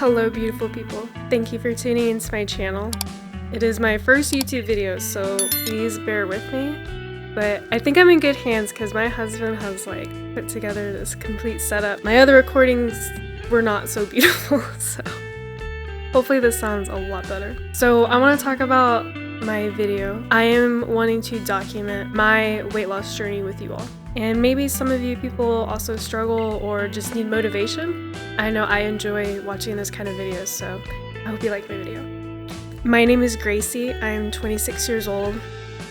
Hello beautiful people, thank you for tuning into my channel. It is my first YouTube video, so please bear with me. But I think I'm in good hands because my husband has like put together this complete setup. My other recordings were not so beautiful, so hopefully this sounds a lot better. So I want to talk about my video. I am wanting to document my weight loss journey with you all. And maybe some of you people also struggle or just need motivation. I know I enjoy watching this kind of videos, so I hope you like my video. My name is Gracie. I'm 26 years old.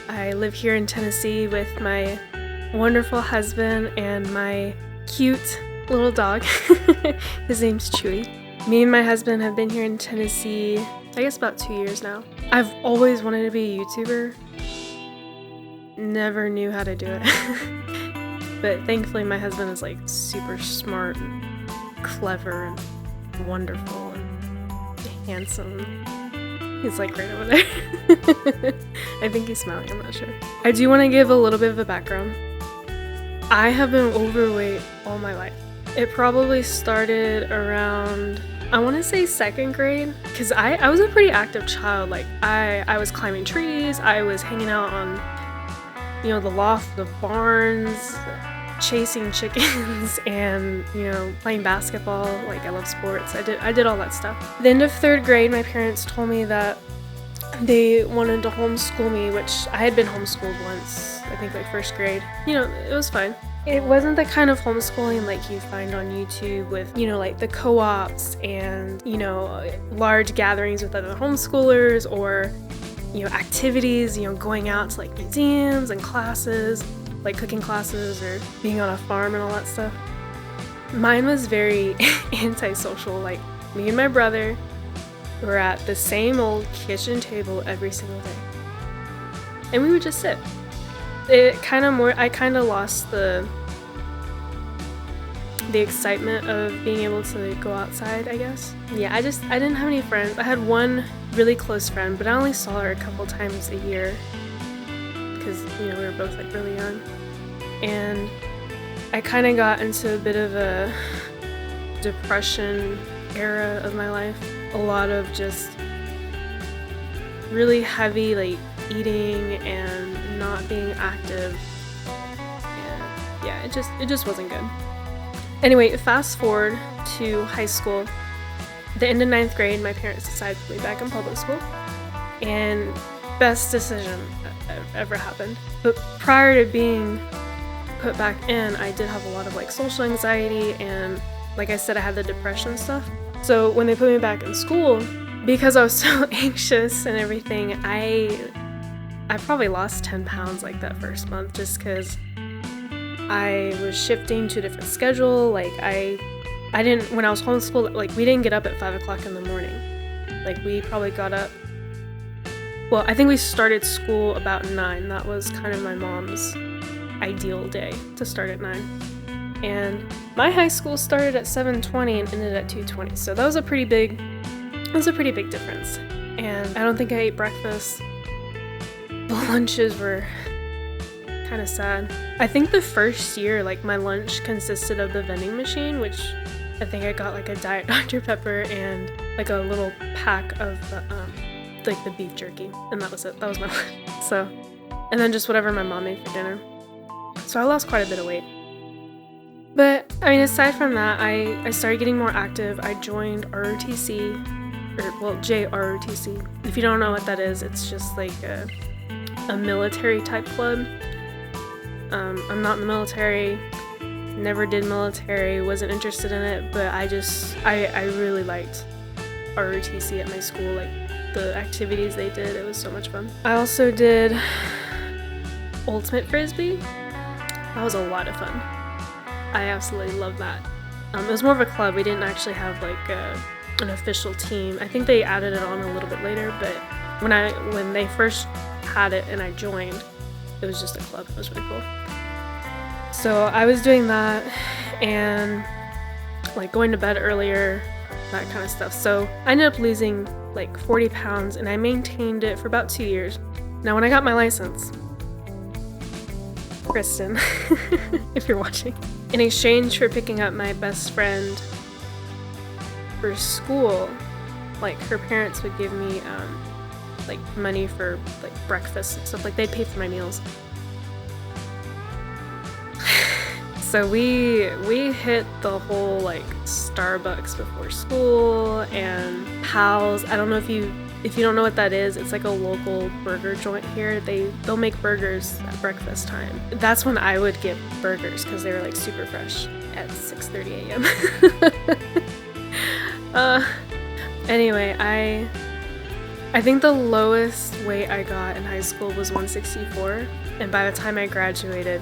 I live here in Tennessee with my wonderful husband and my cute little dog. His name's Chewy. Me and my husband have been here in Tennessee, I guess about 2 years now. I've always wanted to be a YouTuber. Never knew how to do it. But thankfully my husband is like super smart and clever and wonderful and handsome. He's like right over there. I think he's smiling, I'm not sure. I do want to give a little bit of a background. I have been overweight all my life. It probably started around, I want to say 2nd grade, because I was a pretty active child. Like I was climbing trees, I was hanging out on, you know, the loft, the barns, chasing chickens, and, you know, playing basketball. Like I love sports. I did all that stuff. At the end of 3rd grade, my parents told me that they wanted to homeschool me, which I had been homeschooled once, I think like 1st grade. You know, it was fine. It wasn't the kind of homeschooling like you find on YouTube with, you know, like the co-ops and, you know, large gatherings with other homeschoolers, or, you know, activities, you know, going out to like museums and classes, like cooking classes or being on a farm and all that stuff. Mine was very antisocial. Like me and my brother were at the same old kitchen table every single day. And we would just sit. I kind of lost the excitement of being able to go outside, I guess. Yeah, I didn't have any friends. I had one really close friend, but I only saw her a couple times a year because, you know, we were both like really young. And I kind of got into a bit of a depression era of my life. A lot of just really heavy like eating and not being active. And yeah, it just wasn't good. Anyway, fast forward to high school. The end of 9th grade, my parents decided to put me back in public school. And best decision that ever happened. But prior to being put back in, I did have a lot of like social anxiety, and like I said, I had the depression stuff. So when they put me back in school, because I was so anxious and everything, I probably lost 10 pounds like that first month, just because I was shifting to a different schedule. Like I didn't, when I was homeschooled, like we didn't get up at 5 o'clock in the morning. Like we probably got up, well, I think we started school about 9. That was kind of my mom's ideal day, to start at 9. And my high school started at 7:20 and ended at 2:20. So that was a pretty big difference. And I don't think I ate breakfast. The lunches were kind of sad. I think the first year, like my lunch consisted of the vending machine, which I think I got like a Diet Dr. Pepper and like a little pack of like the beef jerky, and that was it. That was my lunch. So, and then just whatever my mom made for dinner. So I lost quite a bit of weight. But I mean, aside from that, I started getting more active. I joined ROTC, or well, JROTC. If you don't know what that is, it's just like a military type club. I'm not in the military, never did military, wasn't interested in it, but I really liked ROTC at my school. Like the activities they did, it was so much fun. I also did Ultimate Frisbee. That was a lot of fun. I absolutely love that. It was more of a club. We didn't actually have like an official team. I think they added it on a little bit later, but when they first had it and I joined, it was just a club. It was really cool. So I was doing that and like going to bed earlier, that kind of stuff. So I ended up losing like 40 pounds, and I maintained it for about 2 years. Now when I got my license, Kristen, if you're watching, in exchange for picking up my best friend for school, like her parents would give me like money for like breakfast and stuff. Like they'd pay for my meals. So we hit the whole like Starbucks before school and Pal's. I don't know if you don't know what that is. It's like a local burger joint here. They'll make burgers at breakfast time. That's when I would get burgers because they were like super fresh at 6:30 a.m. Anyway, I think the lowest weight I got in high school was 164, and by the time I graduated,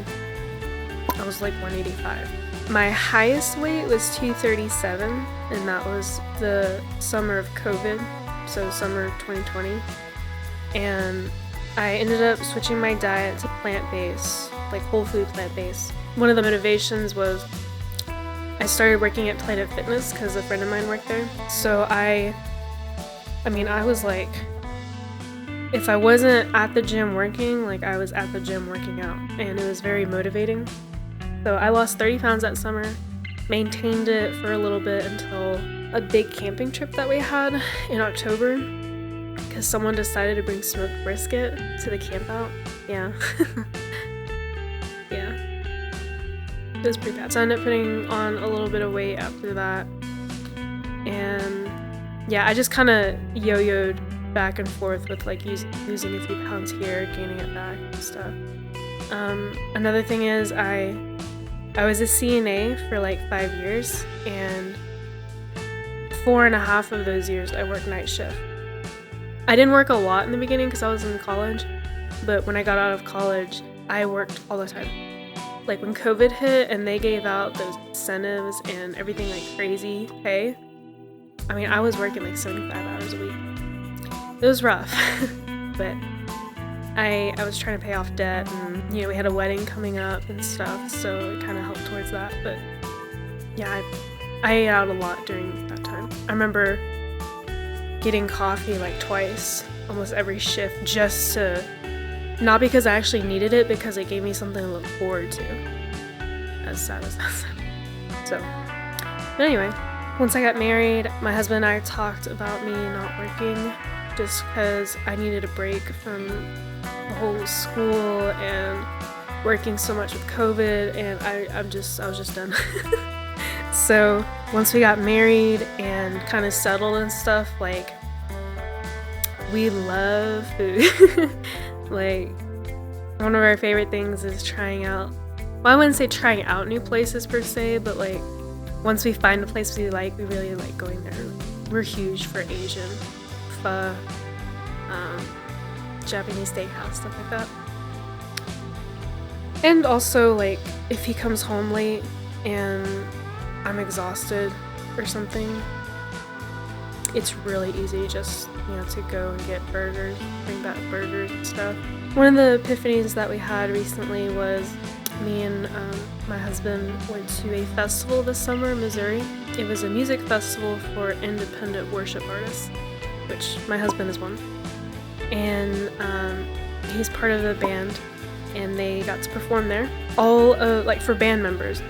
I was like 185. My highest weight was 237, and that was the summer of COVID, so summer of 2020. And I ended up switching my diet to plant-based, like whole food plant-based. One of the motivations was I started working at Planet Fitness because a friend of mine worked there. So I was like, if I wasn't at the gym working, like I was at the gym working out, and it was very motivating. So I lost 30 pounds that summer, maintained it for a little bit until a big camping trip that we had in October, because someone decided to bring smoked brisket to the camp out. Yeah. Yeah. It was pretty bad. So I ended up putting on a little bit of weight after that. And yeah, I just kind of yo-yoed back and forth with like losing a few pounds here, gaining it back and stuff. Another thing is I was a CNA for like 5 years, and 4.5 of those years I worked night shift. I didn't work a lot in the beginning because I was in college, but when I got out of college, I worked all the time. Like when COVID hit and they gave out those incentives and everything like crazy pay, I mean, I was working like 75 hours a week. It was rough, but I was trying to pay off debt, and we had a wedding coming up and stuff, so it kind of helped towards that. But yeah, I ate out a lot during that time. I remember getting coffee like twice, almost every shift, just to, not because I actually needed it, because it gave me something to look forward to. As sad as that sounds. So, but anyway, once I got married, my husband and I talked about me not working, just because I needed a break from the whole school and working so much with COVID, and I was just done. So once we got married and kind of settled and stuff, like, we love food. Like, one of our favorite things is trying out, well, I wouldn't say trying out new places per se, but like once we find a place we like, we really like going there. We're huge for Asian, pho, Japanese steakhouse, stuff like that. And also, like, if he comes home late and I'm exhausted or something, it's really easy just, to go and get burgers, bring back burgers and stuff. One of the epiphanies that we had recently was me and my husband went to a festival this summer in Missouri. It was a music festival for independent worship artists, which my husband is one. And he's part of the band, and they got to perform there. All like for band members,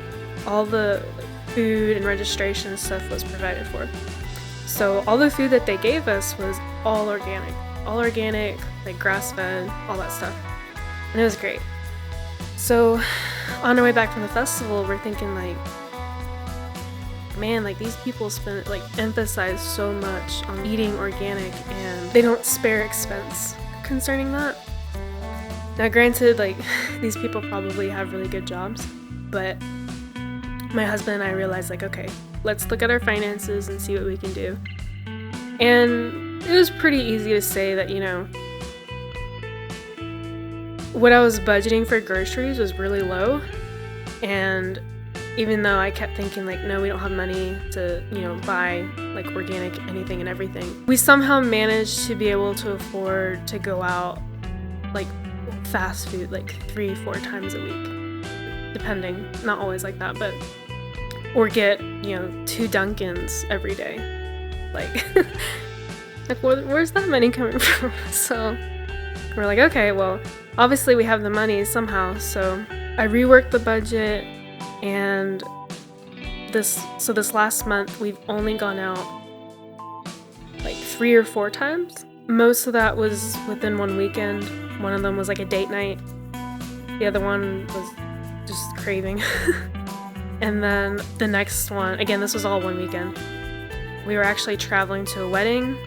all the food and registration stuff was provided for. So all the food that they gave us was all organic, like grass-fed, all that stuff. And it was great. So on our way back from the festival, we're thinking like, man, like these people emphasize so much on eating organic, and they don't spare expense concerning that. Now granted, like, these people probably have really good jobs, but my husband and I realized, like, okay, let's look at our finances and see what we can do. And it was pretty easy to say that, what I was budgeting for groceries was really low. And even though I kept thinking, like, no, we don't have money to, buy, like, organic anything and everything, we somehow managed to be able to afford to go out, like, fast food, like, 3-4 times a week. Depending. Not always like that, but... Or get, 2 Dunkins every day. Like, where's that money coming from? So, we're like, okay, well, obviously we have the money somehow, so I reworked the budget, and this last month we've only gone out 3 or 4 times. Most of that was within one weekend. One of them was like a date night. The other one was just craving. And then the next one, again, this was all one weekend. We were actually traveling to a wedding,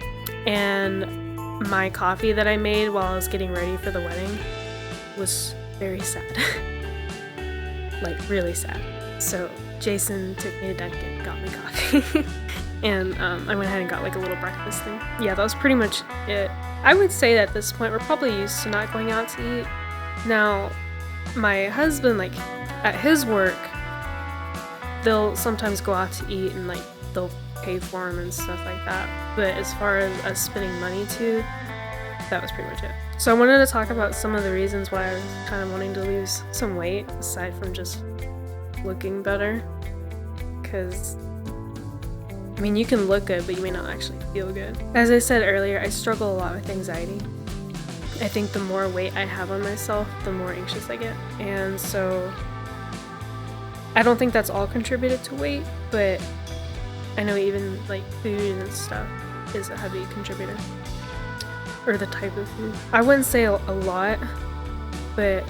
and my coffee that I made while I was getting ready for the wedding was very sad. Like, really sad. So Jason took me to Dunkin', got me coffee. And I went ahead and got like a little breakfast thing. Yeah, that was pretty much it. I would say that at this point we're probably used to not going out to eat. Now, my husband, like at his work, they'll sometimes go out to eat and like they'll pay for him and stuff like that. But as far as us spending money too, that was pretty much it. So I wanted to talk about some of the reasons why I was kind of wanting to lose some weight, aside from just looking better. Because I mean, you can look good, but you may not actually feel good. As I said earlier, I struggle a lot with anxiety. I think the more weight I have on myself, the more anxious I get. And so I don't think that's all contributed to weight, but I know even like food and stuff is a heavy contributor. Or the type of food. I wouldn't say a lot, but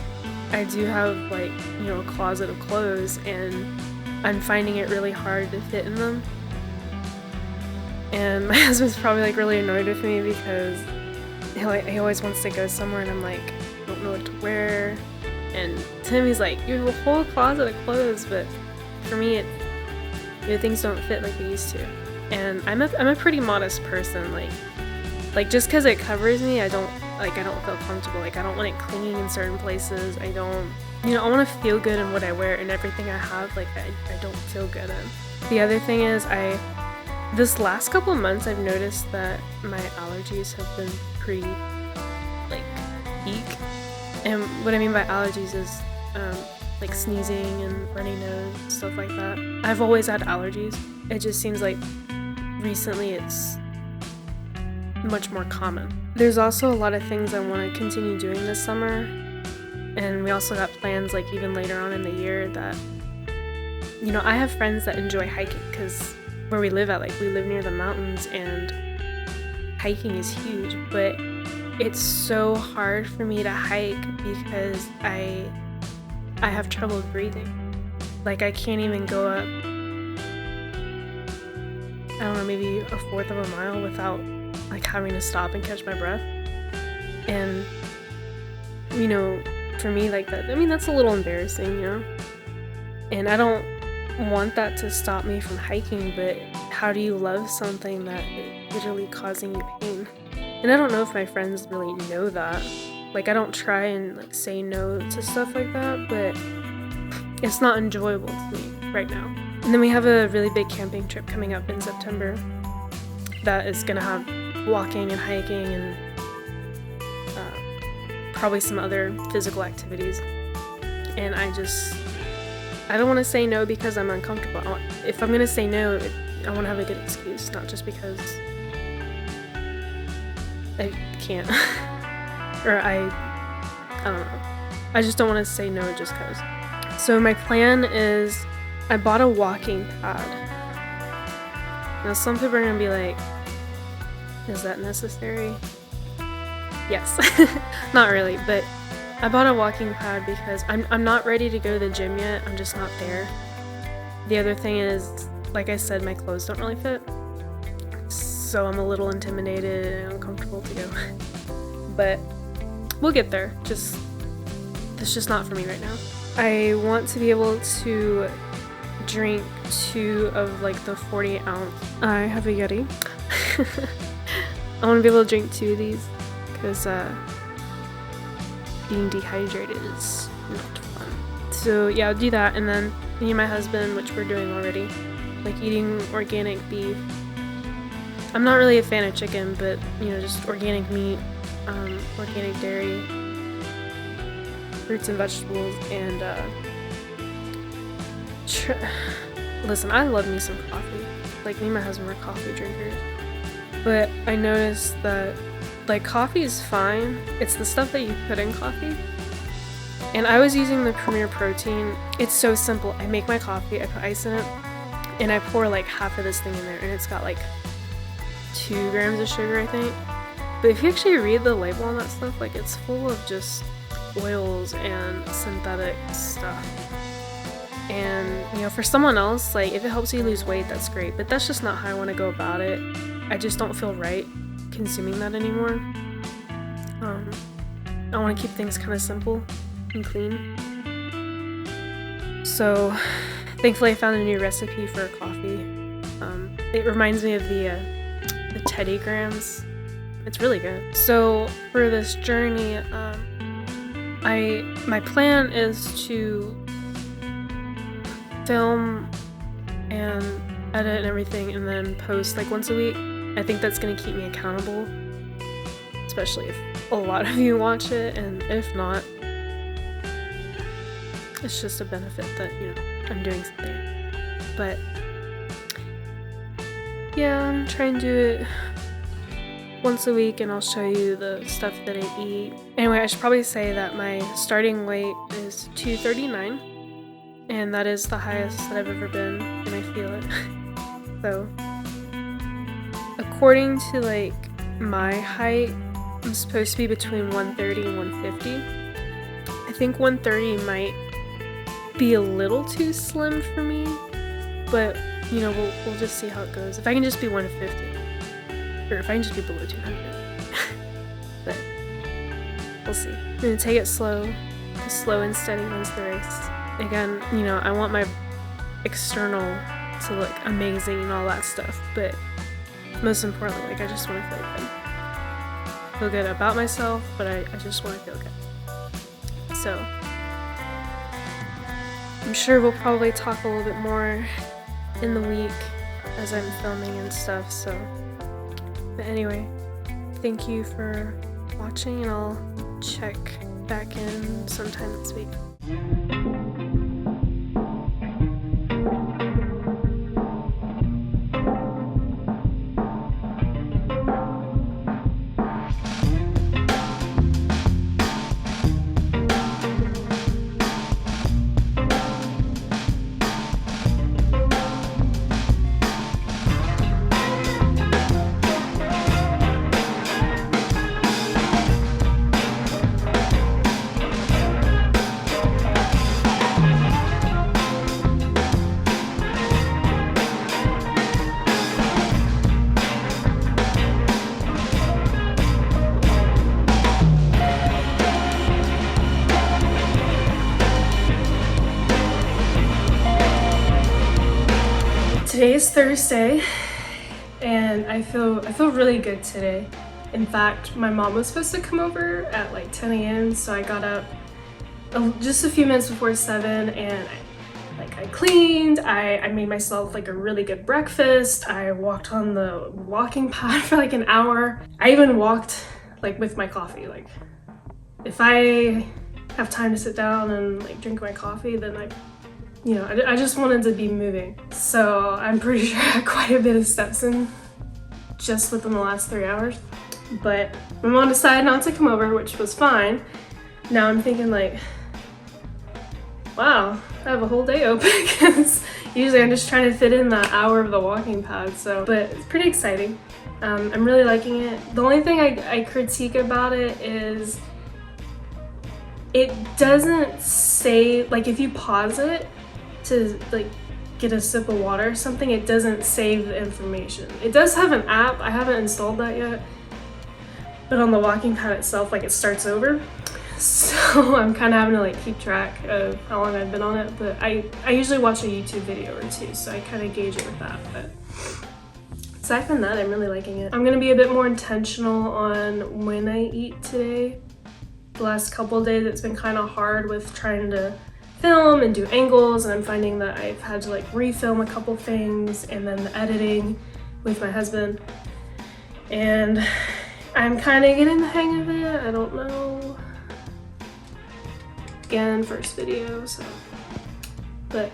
I do have like, you know, a closet of clothes, and I'm finding it really hard to fit in them. And my husband's probably like really annoyed with me because he always wants to go somewhere, and I'm like, I don't know what to wear. And to him, he's like, you have a whole closet of clothes, but for me, things don't fit like they used to. And I'm a pretty modest person. Like just because it covers me, I don't feel comfortable. Like I don't want it clinging in certain places. I don't, I want to feel good in what I wear, and everything I have, like I don't feel good in. The other thing is this last couple of months, I've noticed that my allergies have been pretty, like, peak. And what I mean by allergies is, like, sneezing and runny nose, stuff like that. I've always had allergies. It just seems like recently it's much more common. There's also a lot of things I want to continue doing this summer. And we also got plans, like, even later on in the year that, I have friends that enjoy hiking because where we live at, like, we live near the mountains, and hiking is huge, but it's so hard for me to hike because I have trouble breathing. Like, I can't even go up, I don't know, maybe a fourth of a mile without, like, having to stop and catch my breath. And, for me, like, that, I mean, that's a little embarrassing, And I don't want that to stop me from hiking, but how do you love something that is literally causing you pain? And I don't know if my friends really know that. Like, I don't try and like say no to stuff like that, but it's not enjoyable to me right now. And then we have a really big camping trip coming up in September that is gonna have walking and hiking and probably some other physical activities. And I don't want to say no because I'm uncomfortable. If I'm going to say no, I want to have a good excuse, not just because I can't. Or I don't know. I just don't want to say no just because. So my plan is I bought a walking pad. Now some people are going to be like, is that necessary? Yes. Not really, but I bought a walking pad because I'm not ready to go to the gym yet. I'm just not there. The other thing is, like I said, my clothes don't really fit. So I'm a little intimidated and uncomfortable to go. But we'll get there. It's just not for me right now. I want to be able to drink 2 of like the 40 ounce. I have a Yeti. I want to be able to drink 2 of these because being dehydrated is not fun. So yeah, I'll do that, and then me and my husband, which we're doing already, like eating organic beef. I'm not really a fan of chicken, but just organic meat, organic dairy, fruits and vegetables, and listen, I love me some coffee. Like, me and my husband are coffee drinkers, but I noticed that like coffee is fine. It's the stuff that you put in coffee. And I was using the Premier Protein. It's so simple. I make my coffee, I put ice in it, and I pour like half of this thing in there, and it's got like 2 grams of sugar, I think. But if you actually read the label on that stuff, like it's full of just oils and synthetic stuff. And you know, for someone else, like if it helps you lose weight, that's great, but that's just not how I want to go about it. I just don't feel right consuming that anymore. I want to keep things kind of simple and clean. So thankfully I found a new recipe for my coffee. It reminds me of the Teddy Grams. It's really good. So for this journey, my plan is to film and edit and everything and then post like once a week. I think that's gonna keep me accountable, especially if a lot of you watch it, and if not, it's just a benefit that, you know, I'm doing something. But yeah, I'm trying to do it once a week and I'll show you the stuff that I eat. Anyway, I should probably say that my starting weight is 239, and that is the highest that I've ever been, and I feel it. So according to like my height, I'm supposed to be between 130 and 150. I think 130 might be a little too slim for me, but you know, we'll just see how it goes. If I can just be 150, or if I can just be below 200, but we'll see. I'm gonna take it slow. The slow and steady wins the race. Again, you know, I want my external to look amazing and all that stuff, but most importantly, like I just want to feel good. Feel good about myself, but I just want to feel good. So I'm sure we'll probably talk a little bit more in the week as I'm filming and stuff. So, but anyway, thank you for watching, and I'll check back in sometime this week. Today is Thursday, and I feel really good today. In fact, my mom was supposed to come over at like 10 a.m. so I got up just a few minutes before 7, and I cleaned, I made myself like a really good breakfast, I walked on the walking pad for like an hour. I even walked like with my coffee. Like if I have time to sit down and like drink my coffee, then I just wanted to be moving. So I'm pretty sure I had quite a bit of steps in just within the last 3 hours. But my mom decided not to come over, which was fine. Now I'm thinking like, wow, I have a whole day open, because usually I'm just trying to fit in that hour of the walking pad. So, but it's pretty exciting. I'm really liking it. The only thing I critique about it is it doesn't say, like if you pause it to like get a sip of water or something, it doesn't save the information. It does have an app, I haven't installed that yet, but on the walking pad itself, like it starts over. So I'm kind of having to like keep track of how long I've been on it, but I usually watch a YouTube video or two, so I kind of gauge it with that. But aside from that, I'm really liking it. I'm gonna be a bit more intentional on when I eat today. The last couple of days it's been kind of hard with trying to film and do angles, and I'm finding that I've had to like refilm a couple things, and then the editing with my husband, and I'm kind of getting the hang of it. I don't know. Again, first video, so. But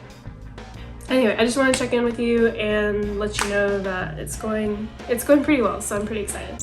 anyway, I just want to check in with you and let you know that it's going pretty well, so I'm pretty excited.